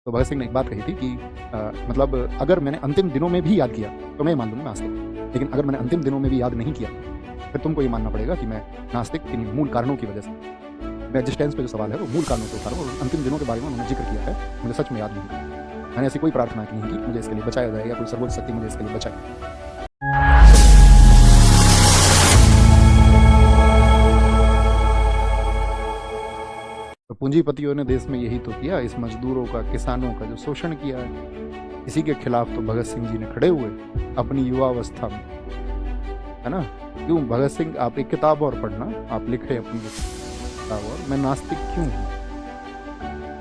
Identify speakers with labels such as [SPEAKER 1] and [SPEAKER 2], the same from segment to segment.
[SPEAKER 1] तो भगत सिंह ने एक बात कही थी कि मतलब अगर मैंने अंतिम दिनों में भी याद किया तो मैं मान लूँगा नास्तिक, लेकिन अगर मैंने अंतिम दिनों में भी याद नहीं किया फिर तुमको ये मानना पड़ेगा कि मैं नास्तिक किन्हीं मूल कारणों की वजह से। मैं एग्जिस्टेंस पे जो सवाल है वो मूल कारणों से उठा रहा हूँ और अंतिम दिनों के बारे में उन्होंने जिक्र किया है, मुझे सच में याद नहीं। मैंने ऐसी कोई प्रार्थना की नहीं कि मुझे इसके लिए बचाया जाए या कोई सर्वोच्च शक्ति मुझे इसके लिए बचाए। तो पूंजीपतियों ने देश में यही तो किया, इस मजदूरों का, किसानों का जो शोषण किया है, इसी के खिलाफ तो भगत सिंह जी ने खड़े हुए अपनी युवावस्था में, है ना। क्यों भगत सिंह, आप एक किताब और पढ़ना, आप लिखे अपनी किताब और, मैं नास्तिक क्यों हूँ।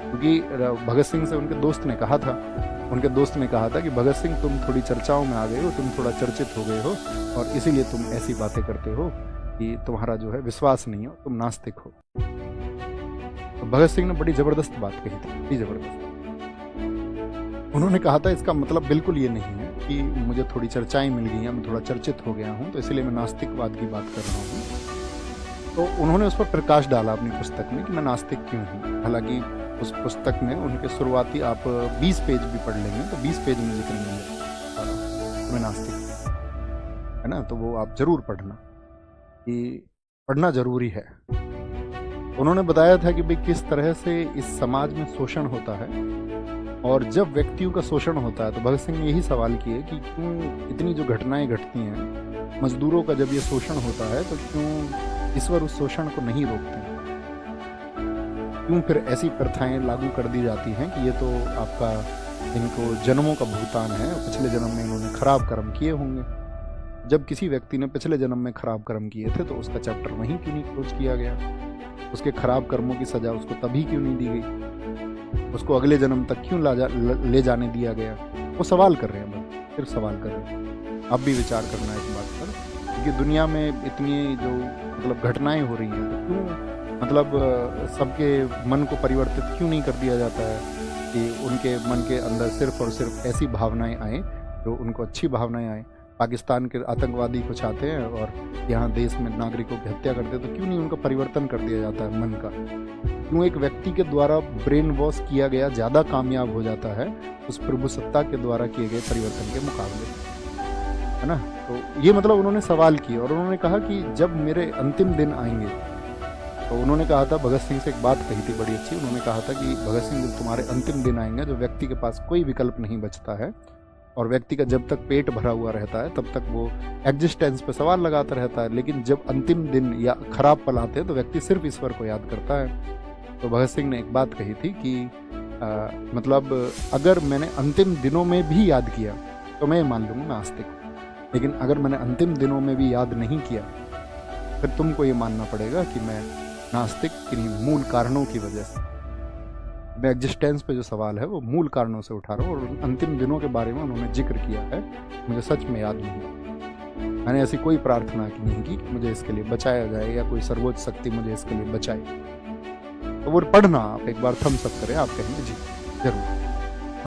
[SPEAKER 1] क्योंकि भगत सिंह से उनके दोस्त ने कहा था कि भगत सिंह तुम थोड़ी चर्चाओं में आ गए हो, तुम थोड़ा चर्चित हो गए हो और इसीलिए तुम ऐसी बातें करते हो कि तुम्हारा जो है विश्वास नहीं हो, तुम नास्तिक हो। तो भगत सिंह ने बड़ी जबरदस्त बात कही थी, बड़ी जबरदस्त। उन्होंने कहा था इसका मतलब बिल्कुल ये नहीं है कि मुझे थोड़ी चर्चाएं मिल गई हैं, मैं थोड़ा चर्चित हो गया हूँ तो इसलिए मैं नास्तिकवाद की बात कर रहा हूँ। तो उन्होंने उस पर प्रकाश डाला अपनी पुस्तक में कि मैं नास्तिक क्यों हूँ। हालांकि उस पुस्तक में उनके शुरुआती आप 20 पेज भी पढ़ लेंगे तो 20 पेज में जिक्र नहीं है मैं नास्तिक, है ना। तो वो आप जरूर पढ़ना, कि पढ़ना जरूरी है। उन्होंने बताया था कि भाई किस तरह से इस समाज में शोषण होता है और जब व्यक्तियों का शोषण होता है तो भगत सिंह ने यही सवाल किए कि क्यों इतनी जो घटनाएं घटती हैं मजदूरों का, जब ये शोषण होता है तो क्यों ईश्वर उस शोषण को नहीं रोकते हैं, क्यों फिर ऐसी प्रथाएं लागू कर दी जाती हैं कि ये तो आपका इनको जन्मों का भुगतान है, पिछले जन्म में इन्होंने खराब कर्म किए होंगे। जब किसी व्यक्ति ने पिछले जन्म में खराब कर्म किए थे तो उसका चैप्टर वहीं क्यों नहीं क्लोज किया गया, उसके खराब कर्मों की सजा उसको तभी क्यों नहीं दी गई, उसको अगले जन्म तक क्यों ले जाने दिया गया। वो सवाल कर रहे हैं, बस सिर्फ सवाल कर रहे हैं। अब भी विचार करना है इस बात पर, क्योंकि दुनिया में इतनी जो मतलब घटनाएं हो रही हैं तो क्यों मतलब सबके मन को परिवर्तित क्यों नहीं कर दिया जाता है कि उनके मन के अंदर सिर्फ और सिर्फ ऐसी भावनाएं आए जो उनको अच्छी भावनाएं आए। पाकिस्तान के आतंकवादी कुछ आते हैं और यहाँ देश में नागरिकों की हत्या करते हैं तो क्यों नहीं उनका परिवर्तन कर दिया जाता है मन का। क्यों एक व्यक्ति के द्वारा ब्रेन वॉश किया गया ज़्यादा कामयाब हो जाता है उस प्रभुसत्ता के द्वारा किए गए परिवर्तन के मुकाबले, है ना। तो ये मतलब उन्होंने सवाल किए और उन्होंने कहा कि जब मेरे अंतिम दिन आएंगे, तो उन्होंने कहा था, भगत सिंह से एक बात कही थी बड़ी अच्छी। उन्होंने कहा था कि भगत सिंह जब तुम्हारे अंतिम दिन आएंगे, जो व्यक्ति के पास कोई विकल्प नहीं बचता है और व्यक्ति का जब तक पेट भरा हुआ रहता है तब तक वो एग्जिस्टेंस पे सवाल लगाता रहता है, लेकिन जब अंतिम दिन या खराब पल आते हैं तो व्यक्ति सिर्फ ईश्वर को याद करता है। तो भगत सिंह ने एक बात कही थी कि मतलब अगर मैंने अंतिम दिनों में भी याद किया तो मैं मान लूँगा नास्तिक, लेकिन अगर मैंने अंतिम दिनों में भी याद नहीं किया फिर तुमको ये मानना पड़ेगा कि मैं नास्तिक किन्हीं मूल कारणों की वजह से। मैं एग्जिस्टेंस पे जो सवाल है वो मूल कारणों से उठा रहा हूँ और अंतिम दिनों के बारे में उन्होंने जिक्र किया है, मुझे सच में याद नहीं। मैंने ऐसी कोई प्रार्थना की नहीं कि मुझे इसके लिए बचाया जाए या कोई सर्वोच्च शक्ति मुझे इसके लिए बचाए। तो वो पढ़ना आप एक बार थम्स अप करें, आप कहेंगे जी जरूर।